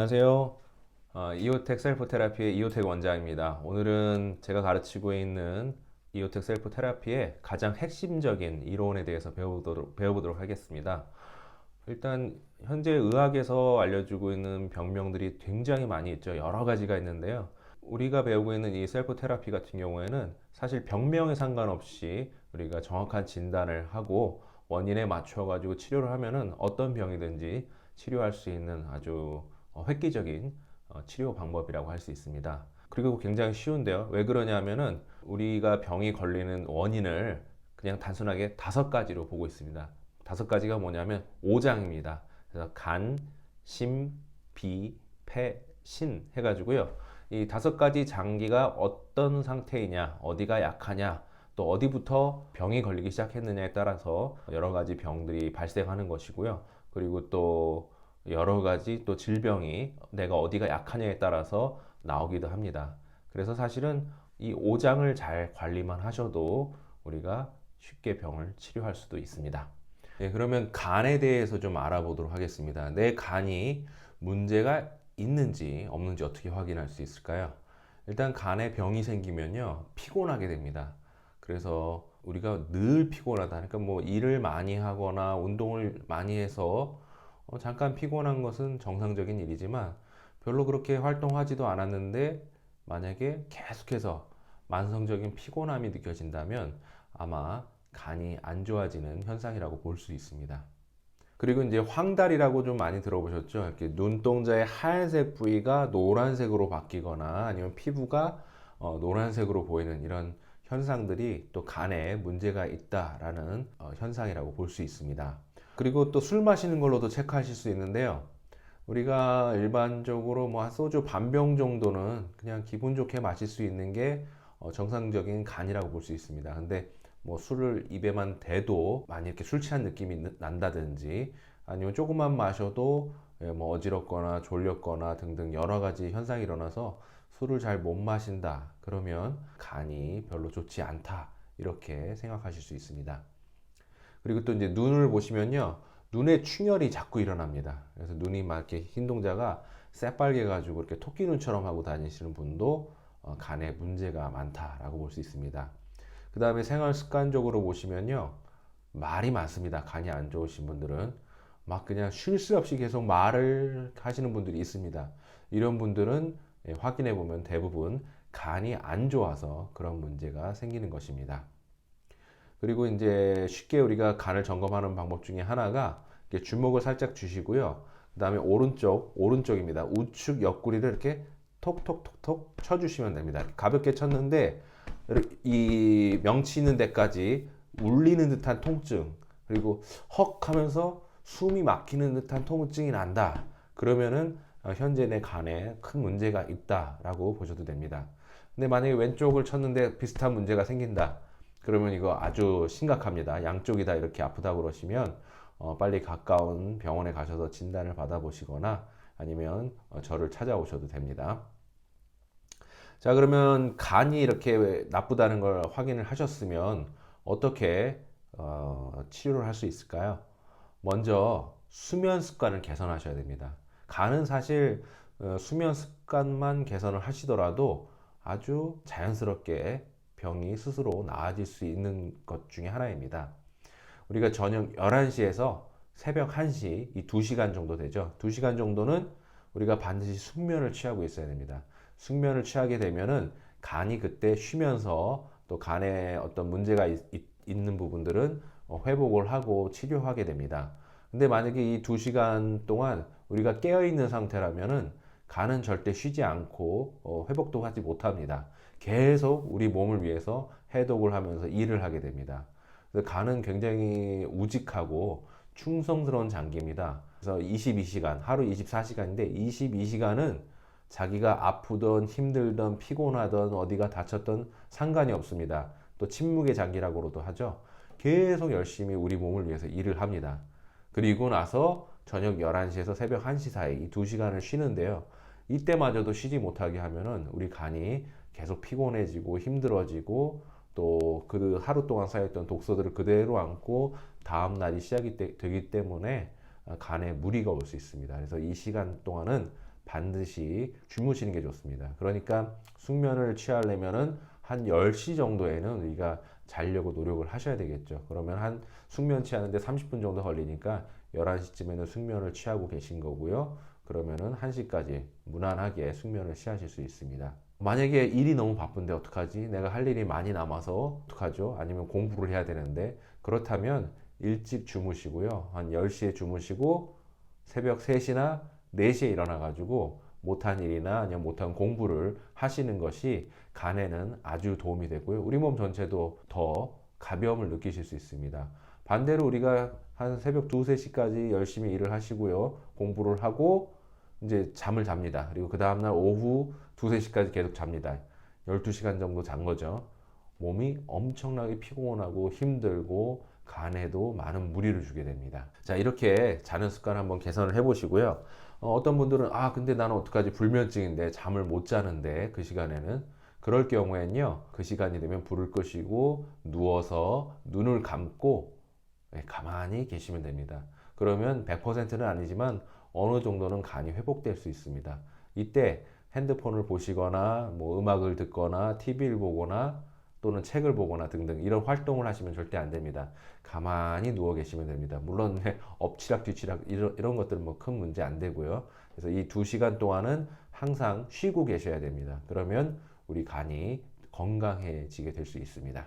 안녕하세요. 이오텍 셀프 테라피의 이오텍 원장입니다. 오늘은 제가 가르치고 있는 이오텍 셀프 테라피의 가장 핵심적인 이론에 대해서 배워보도록 하겠습니다. 일단 현재 의학에서 알려주고 있는 병명들이 굉장히 많이 있죠. 여러 가지가 있는데요. 우리가 배우고 있는 이 셀프 테라피 같은 경우에는 사실 병명에 상관없이 우리가 정확한 진단을 하고 원인에 맞춰 가지고 치료를 하면은 어떤 병이든지 치료할 수 있는 아주 획기적인 치료 방법이라고 할 수 있습니다. 그리고 굉장히 쉬운데요. 왜 그러냐면은 우리가 병이 걸리는 원인을 그냥 단순하게 5가지로 보고 있습니다. 5가지가 뭐냐면 오장입니다. 그래서 간, 심, 비, 폐, 신 해가지고요. 이 5가지 장기가 어떤 상태이냐, 어디가 약하냐, 또 어디부터 병이 걸리기 시작했느냐에 따라서 여러 가지 병들이 발생하는 것이고요. 그리고 또 여러 가지 또 질병이 내가 어디가 약하냐에 따라서 나오기도 합니다. 그래서 사실은 이 오장을 잘 관리만 하셔도 우리가 쉽게 병을 치료할 수도 있습니다. 네, 그러면 간에 대해서 좀 알아보도록 하겠습니다. 내 간이 문제가 있는지 없는지 어떻게 확인할 수 있을까요? 일단 간에 병이 생기면요, 피곤하게 됩니다. 그래서 우리가 늘 피곤하다. 그러니까 뭐 일을 많이 하거나 운동을 많이 해서 잠깐 피곤한 것은 정상적인 일이지만 별로 그렇게 활동하지도 않았는데 만약에 계속해서 만성적인 피곤함이 느껴진다면 아마 간이 안 좋아지는 현상이라고 볼 수 있습니다. 그리고 이제 황달이라고 좀 많이 들어보셨죠? 이렇게 눈동자의 하얀색 부위가 노란색으로 바뀌거나 아니면 피부가 노란색으로 보이는 이런 현상들이 또 간에 문제가 있다라는 현상이라고 볼 수 있습니다. 그리고 또 술 마시는 걸로도 체크하실 수 있는데요. 우리가 일반적으로 뭐 한 소주 반 병 정도는 그냥 기분 좋게 마실 수 있는 게 정상적인 간이라고 볼 수 있습니다. 근데 뭐 술을 입에만 대도 많이 이렇게 술 취한 느낌이 난다든지 아니면 조금만 마셔도 뭐 어지럽거나 졸렸거나 등등 여러 가지 현상이 일어나서 술을 잘 못 마신다. 그러면 간이 별로 좋지 않다. 이렇게 생각하실 수 있습니다. 그리고 또 이제 눈을 보시면요. 눈에 충혈이 자꾸 일어납니다. 그래서 눈이 막 이렇게 흰 동자가 새빨개 가지고 이렇게 토끼 눈처럼 하고 다니시는 분도 간에 문제가 많다라고 볼 수 있습니다. 그 다음에 생활 습관적으로 보시면요. 말이 많습니다. 간이 안 좋으신 분들은. 막 그냥 쉴 새 없이 계속 말을 하시는 분들이 있습니다. 이런 분들은 확인해 보면 대부분 간이 안 좋아서 그런 문제가 생기는 것입니다. 그리고 이제 쉽게 우리가 간을 점검하는 방법 중에 하나가 이렇게 주먹을 살짝 주시고요. 그 다음에 오른쪽입니다. 우측 옆구리를 이렇게 톡톡톡톡 쳐주시면 됩니다. 가볍게 쳤는데 이 명치 있는 데까지 울리는 듯한 통증, 그리고 헉 하면서 숨이 막히는 듯한 통증이 난다. 그러면은 현재 내 간에 큰 문제가 있다라고 보셔도 됩니다. 근데 만약에 왼쪽을 쳤는데 비슷한 문제가 생긴다. 그러면 이거 아주 심각합니다. 양쪽이 다 이렇게 아프다고 그러시면 빨리 가까운 병원에 가셔서 진단을 받아보시거나 아니면 저를 찾아오셔도 됩니다. 자, 그러면 간이 이렇게 나쁘다는 걸 확인을 하셨으면 어떻게 치료를 할 수 있을까요? 먼저 수면 습관을 개선하셔야 됩니다. 간은 사실 수면 습관만 개선을 하시더라도 아주 자연스럽게 병이 스스로 나아질 수 있는 것 중에 하나입니다. 우리가 저녁 11시에서 새벽 1시, 이 2시간 정도 되죠. 2시간 정도는 우리가 반드시 숙면을 취하고 있어야 됩니다. 숙면을 취하게 되면은 간이 그때 쉬면서 또 간에 어떤 문제가 있는 부분들은 회복을 하고 치료하게 됩니다. 근데 만약에 이 2시간 동안 우리가 깨어 있는 상태라면은 간은 절대 쉬지 않고 회복도 하지 못합니다. 계속 우리 몸을 위해서 해독을 하면서 일을 하게 됩니다. 그래서 간은 굉장히 우직하고 충성스러운 장기입니다. 그래서 22시간, 하루 24시간인데 22시간은 자기가 아프던 힘들던 피곤하던 어디가 다쳤던 상관이 없습니다. 또 침묵의 장기라고도 하죠. 계속 열심히 우리 몸을 위해서 일을 합니다. 그리고 나서 저녁 11시에서 새벽 1시 사이 이 2시간을 쉬는데요. 이때마저도 쉬지 못하게 하면은 우리 간이 계속 피곤해지고 힘들어지고 또 그 하루 동안 쌓였던 독소들을 그대로 안고 다음 날이 시작이 되기 때문에 간에 무리가 올 수 있습니다. 그래서 이 시간 동안은 반드시 주무시는 게 좋습니다. 그러니까 숙면을 취하려면은 한 10시 정도에는 우리가 자려고 노력을 하셔야 되겠죠. 그러면 한 숙면 취하는데 30분 정도 걸리니까 11시쯤에는 숙면을 취하고 계신 거고요. 그러면은 1시까지 무난하게 숙면을 취하실 수 있습니다. 만약에 일이 너무 바쁜데 어떡하지? 내가 할 일이 많이 남아서 어떡하죠? 아니면 공부를 해야 되는데 그렇다면 일찍 주무시고요. 한 10시에 주무시고 새벽 3시나 4시에 일어나 가지고 못한 일이나 아니면 못한 공부를 하시는 것이 간에는 아주 도움이 되고요. 우리 몸 전체도 더 가벼움을 느끼실 수 있습니다. 반대로 우리가 한 새벽 2, 3시까지 열심히 일을 하시고요. 공부를 하고 이제 잠을 잡니다. 그리고 그 다음날 오후 2, 3시까지 계속 잡니다. 12시간 정도 잔 거죠. 몸이 엄청나게 피곤하고 힘들고 간에도 많은 무리를 주게 됩니다. 자, 이렇게 자는 습관 한번 개선을 해보시고요. 어떤 분들은 근데 나는 어떡하지? 불면증인데 잠을 못 자는데 그 시간에는 그럴 경우에는요. 그 시간이 되면 불을 끄시고 누워서 눈을 감고 가만히 계시면 됩니다. 그러면 100%는 아니지만 어느 정도는 간이 회복될 수 있습니다. 이때 핸드폰을 보시거나 뭐 음악을 듣거나 TV를 보거나 또는 책을 보거나 등등 이런 활동을 하시면 절대 안 됩니다. 가만히 누워 계시면 됩니다. 물론 엎치락 뒤치락 이런 것들은 뭐 큰 문제 안 되고요. 그래서 이 2시간 동안은 항상 쉬고 계셔야 됩니다. 그러면 우리 간이 건강해지게 될 수 있습니다.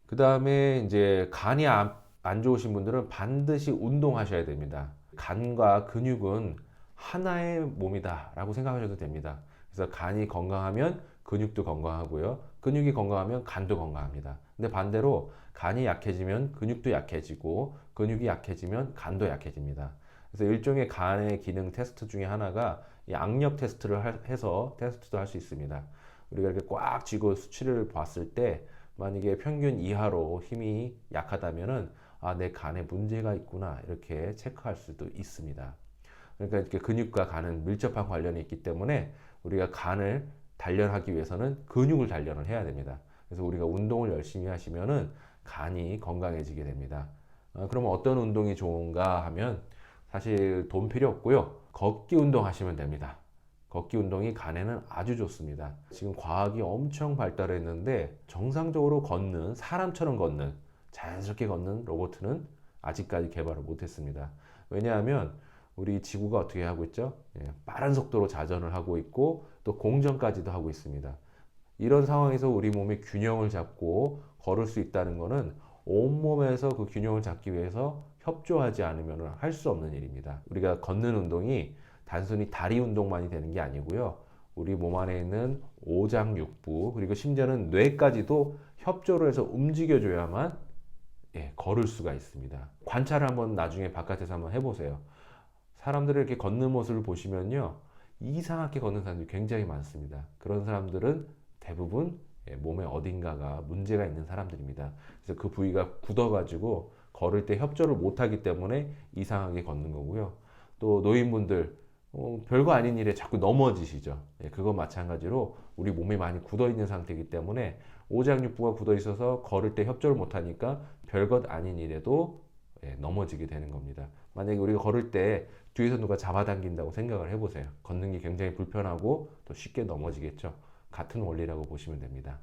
그 다음에 이제 간이 안 좋으신 분들은 반드시 운동하셔야 됩니다. 간과 근육은 하나의 몸이다 라고 생각하셔도 됩니다. 그래서 간이 건강하면 근육도 건강하고요. 근육이 건강하면 간도 건강합니다. 근데 반대로 간이 약해지면 근육도 약해지고 근육이 약해지면 간도 약해집니다. 그래서 일종의 간의 기능 테스트 중에 하나가 이 악력 테스트를 해서 테스트도 할 수 있습니다. 우리가 이렇게 꽉 쥐고 수치를 봤을 때 만약에 평균 이하로 힘이 약하다면은 내 간에 문제가 있구나 이렇게 체크할 수도 있습니다. 그러니까 이렇게 근육과 간은 밀접한 관련이 있기 때문에 우리가 간을 단련하기 위해서는 근육을 단련을 해야 됩니다. 그래서 우리가 운동을 열심히 하시면은 간이 건강해지게 됩니다. 그러면 어떤 운동이 좋은가 하면 사실 돈 필요 없고요. 걷기 운동 하시면 됩니다. 걷기 운동이 간에는 아주 좋습니다. 지금 과학이 엄청 발달했는데 정상적으로 걷는 사람처럼 걷는 자연스럽게 걷는 로봇은 아직까지 개발을 못했습니다. 왜냐하면 우리 지구가 어떻게 하고 있죠? 빠른 속도로 자전을 하고 있고 또 공전까지도 하고 있습니다. 이런 상황에서 우리 몸이 균형을 잡고 걸을 수 있다는 것은 온몸에서 그 균형을 잡기 위해서 협조하지 않으면 할 수 없는 일입니다. 우리가 걷는 운동이 단순히 다리 운동만이 되는 게 아니고요. 우리 몸 안에 있는 오장육부 그리고 심지어는 뇌까지도 협조를 해서 움직여줘야만 걸을 수가 있습니다. 관찰을 한번 나중에 바깥에서 한번 해보세요. 사람들이 이렇게 걷는 모습을 보시면요. 이상하게 걷는 사람들이 굉장히 많습니다. 그런 사람들은 대부분 몸에 어딘가가 문제가 있는 사람들입니다. 그래서 그 부위가 굳어가지고 걸을 때 협조를 못하기 때문에 이상하게 걷는 거고요. 또 노인분들 별거 아닌 일에 자꾸 넘어지시죠. 그거 마찬가지로 우리 몸이 많이 굳어 있는 상태이기 때문에 오장육부가 굳어 있어서 걸을 때 협조를 못하니까 별것 아닌 일에도 넘어지게 되는 겁니다. 만약에 우리가 걸을 때 뒤에서 누가 잡아당긴다고 생각을 해보세요. 걷는 게 굉장히 불편하고 또 쉽게 넘어지겠죠. 같은 원리라고 보시면 됩니다.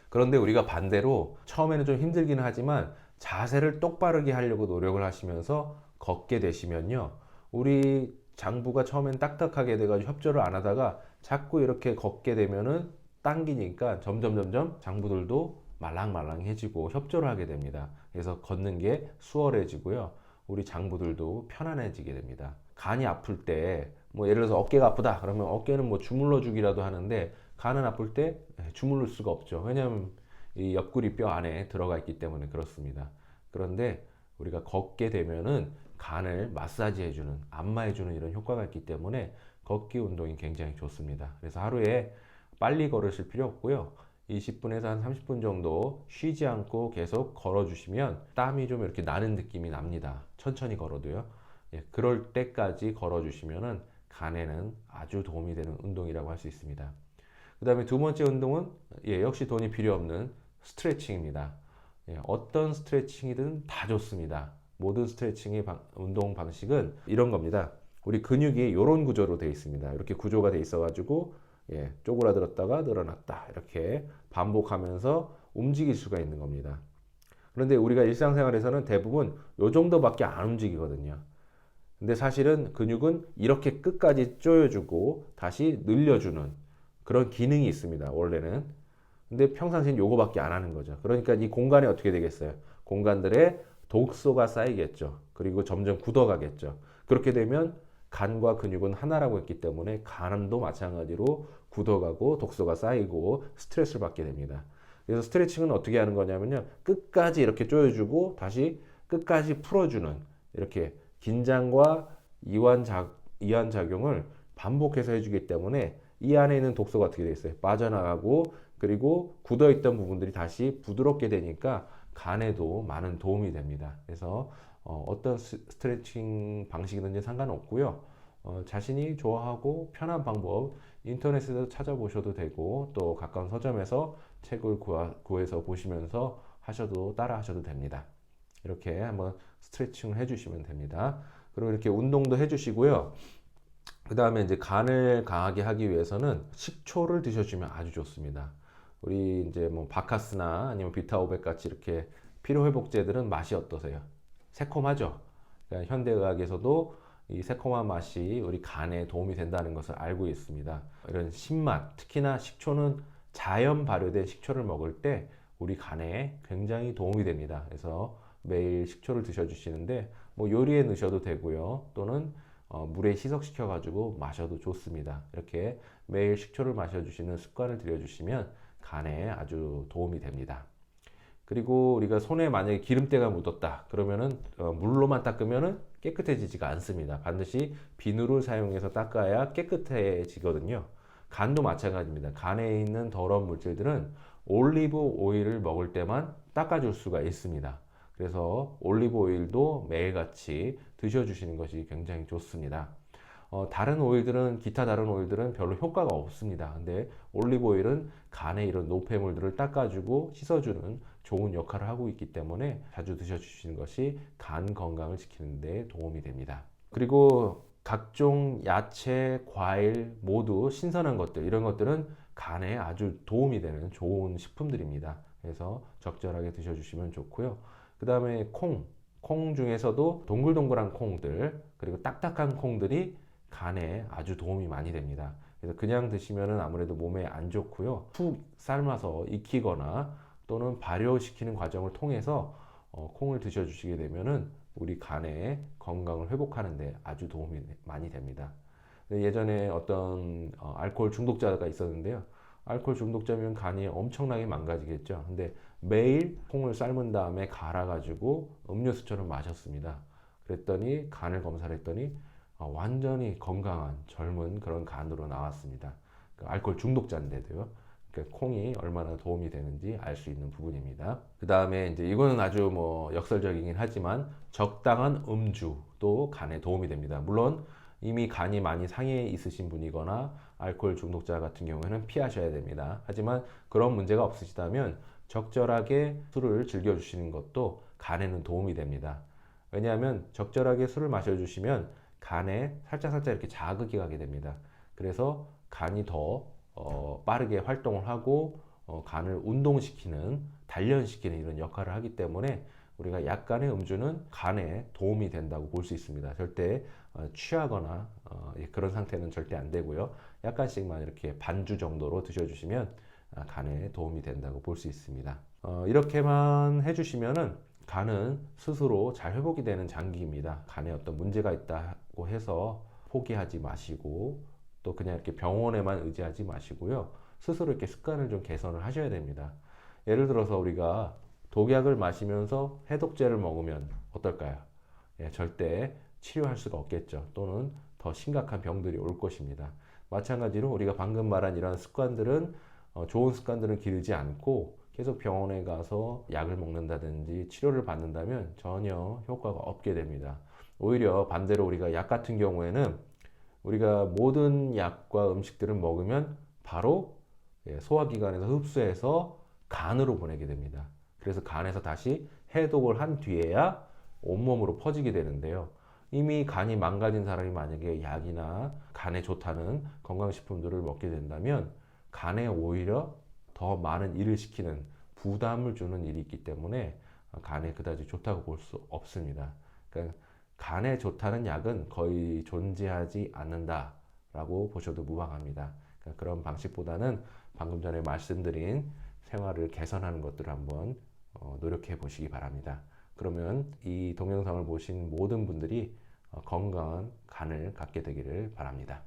그런데 우리가 반대로 처음에는 좀 힘들기는 하지만 자세를 똑바르게 하려고 노력을 하시면서 걷게 되시면요. 우리 장부가 처음엔 딱딱하게 돼가지고 협조를 안 하다가 자꾸 이렇게 걷게 되면은 당기니까 점점 장부들도 말랑말랑해지고 협조를 하게 됩니다. 그래서 걷는 게 수월해지고요. 우리 장부들도 편안해지게 됩니다. 간이 아플 때, 뭐 예를 들어서 어깨가 아프다 그러면 어깨는 뭐 주물러 주기라도 하는데 간은 아플 때 주물를 수가 없죠. 왜냐하면 이 옆구리 뼈 안에 들어가 있기 때문에 그렇습니다. 그런데 우리가 걷게 되면은 간을 마사지해주는, 안마해주는 이런 효과가 있기 때문에 걷기 운동이 굉장히 좋습니다. 그래서 하루에 빨리 걸으실 필요 없고요. 20분에서 한 30분 정도 쉬지 않고 계속 걸어주시면 땀이 좀 이렇게 나는 느낌이 납니다. 천천히 걸어도요. 그럴 때까지 걸어주시면은 간에는 아주 도움이 되는 운동이라고 할 수 있습니다. 그 다음에 두 번째 운동은 역시 돈이 필요 없는 스트레칭입니다. 어떤 스트레칭이든 다 좋습니다. 모든 스트레칭의 운동 방식은 이런 겁니다. 우리 근육이 이런 구조로 되어 있습니다. 이렇게 구조가 되어 있어가지고 쪼그라들었다가 늘어났다 이렇게 반복하면서 움직일 수가 있는 겁니다. 그런데 우리가 일상생활에서는 대부분 이 정도밖에 안 움직이거든요. 근데 사실은 근육은 이렇게 끝까지 조여주고 다시 늘려주는 그런 기능이 있습니다. 원래는. 근데 평상시엔 요거밖에 안 하는 거죠. 그러니까 이 공간이 어떻게 되겠어요? 공간들에 독소가 쌓이겠죠. 그리고 점점 굳어가겠죠. 그렇게 되면 간과 근육은 하나라고 했기 때문에 간도 마찬가지로 굳어가고 독소가 쌓이고 스트레스를 받게 됩니다. 그래서 스트레칭은 어떻게 하는 거냐면요. 끝까지 이렇게 조여주고 다시 끝까지 풀어주는 이렇게 긴장과 이완 작용을 반복해서 해주기 때문에 이 안에 있는 독소가 어떻게 되어 있어요? 빠져나가고 그리고 굳어있던 부분들이 다시 부드럽게 되니까 간에도 많은 도움이 됩니다. 그래서 어떤 스트레칭 방식이든지 상관없고요. 자신이 좋아하고 편한 방법 인터넷에서 찾아보셔도 되고 또 가까운 서점에서 책을 구해서 보시면서 따라 하셔도 됩니다. 이렇게 한번 스트레칭을 해주시면 됩니다. 그리고 이렇게 운동도 해주시고요. 그 다음에 이제 간을 강하게 하기 위해서는 식초를 드셔주면 아주 좋습니다. 우리 이제 뭐 바카스나 아니면 비타오백 같이 이렇게 피로회복제들은 맛이 어떠세요? 새콤하죠? 그러니까 현대의학에서도 이 새콤한 맛이 우리 간에 도움이 된다는 것을 알고 있습니다. 이런 신맛, 특히나 식초는 자연 발효된 식초를 먹을 때 우리 간에 굉장히 도움이 됩니다. 그래서 매일 식초를 드셔주시는데 뭐 요리에 넣으셔도 되고요. 또는 물에 희석시켜 가지고 마셔도 좋습니다. 이렇게 매일 식초를 마셔주시는 습관을 들여주시면 간에 아주 도움이 됩니다. 그리고 우리가 손에 만약에 기름때가 묻었다 그러면은 물로만 닦으면은 깨끗해지지가 않습니다. 반드시 비누를 사용해서 닦아야 깨끗해지거든요. 간도 마찬가지입니다. 간에 있는 더러운 물질들은 올리브 오일을 먹을 때만 닦아줄 수가 있습니다. 그래서 올리브 오일도 매일같이 드셔주시는 것이 굉장히 좋습니다. 기타 다른 오일들은 별로 효과가 없습니다. 근데 올리브 오일은 간에 이런 노폐물들을 닦아주고 씻어주는 좋은 역할을 하고 있기 때문에 자주 드셔주시는 것이 간 건강을 지키는 데 도움이 됩니다. 그리고 각종 야채, 과일 모두 신선한 것들, 이런 것들은 간에 아주 도움이 되는 좋은 식품들입니다. 그래서 적절하게 드셔주시면 좋고요. 그 다음에 콩 중에서도 동글동글한 콩들, 그리고 딱딱한 콩들이 간에 아주 도움이 많이 됩니다. 그래서 그냥 드시면은 아무래도 몸에 안 좋고요. 푹 삶아서 익히거나 또는 발효시키는 과정을 통해서 콩을 드셔주시게 되면은 우리 간의 건강을 회복하는데 아주 도움이 많이 됩니다. 예전에 어떤 알코올 중독자가 있었는데요. 알코올 중독자면 간이 엄청나게 망가지겠죠. 근데 매일 콩을 삶은 다음에 갈아가지고 음료수처럼 마셨습니다. 그랬더니 간을 검사를 했더니 완전히 건강한 젊은 그런 간으로 나왔습니다. 알코올 중독자인데도요. 그러니까 콩이 얼마나 도움이 되는지 알 수 있는 부분입니다. 그 다음에 이제 이거는 아주 뭐 역설적이긴 하지만 적당한 음주도 간에 도움이 됩니다. 물론 이미 간이 많이 상해 있으신 분이거나 알코올 중독자 같은 경우에는 피하셔야 됩니다. 하지만 그런 문제가 없으시다면 적절하게 술을 즐겨주시는 것도 간에는 도움이 됩니다. 왜냐하면 적절하게 술을 마셔주시면 간에 살짝 이렇게 자극이 가게 됩니다. 그래서 간이 더 빠르게 활동을 하고 간을 운동시키는, 단련시키는 이런 역할을 하기 때문에 우리가 약간의 음주는 간에 도움이 된다고 볼 수 있습니다. 절대 취하거나 그런 상태는 절대 안 되고요. 약간씩만 이렇게 반주 정도로 드셔주시면 간에 도움이 된다고 볼 수 있습니다. 이렇게만 해주시면은 간은 스스로 잘 회복이 되는 장기입니다. 간에 어떤 문제가 있다고 해서 포기하지 마시고 또 그냥 이렇게 병원에만 의지하지 마시고요. 스스로 이렇게 습관을 좀 개선을 하셔야 됩니다. 예를 들어서 우리가 독약을 마시면서 해독제를 먹으면 어떨까요? 절대 치료할 수가 없겠죠. 또는 더 심각한 병들이 올 것입니다. 마찬가지로 우리가 방금 말한 이런 습관들은 좋은 습관들은 기르지 않고 계속 병원에 가서 약을 먹는다든지 치료를 받는다면 전혀 효과가 없게 됩니다. 오히려 반대로 우리가 약 같은 경우에는 우리가 모든 약과 음식들을 먹으면 바로 소화기관에서 흡수해서 간으로 보내게 됩니다. 그래서 간에서 다시 해독을 한 뒤에야 온몸으로 퍼지게 되는데요. 이미 간이 망가진 사람이 만약에 약이나 간에 좋다는 건강식품들을 먹게 된다면 간에 오히려 더 많은 일을 시키는 부담을 주는 일이 있기 때문에 간에 그다지 좋다고 볼 수 없습니다. 그러니까 간에 좋다는 약은 거의 존재하지 않는다라고 보셔도 무방합니다. 그러니까 그런 방식보다는 방금 전에 말씀드린 생활을 개선하는 것들을 한번 노력해 보시기 바랍니다. 그러면 이 동영상을 보신 모든 분들이 건강한 간을 갖게 되기를 바랍니다.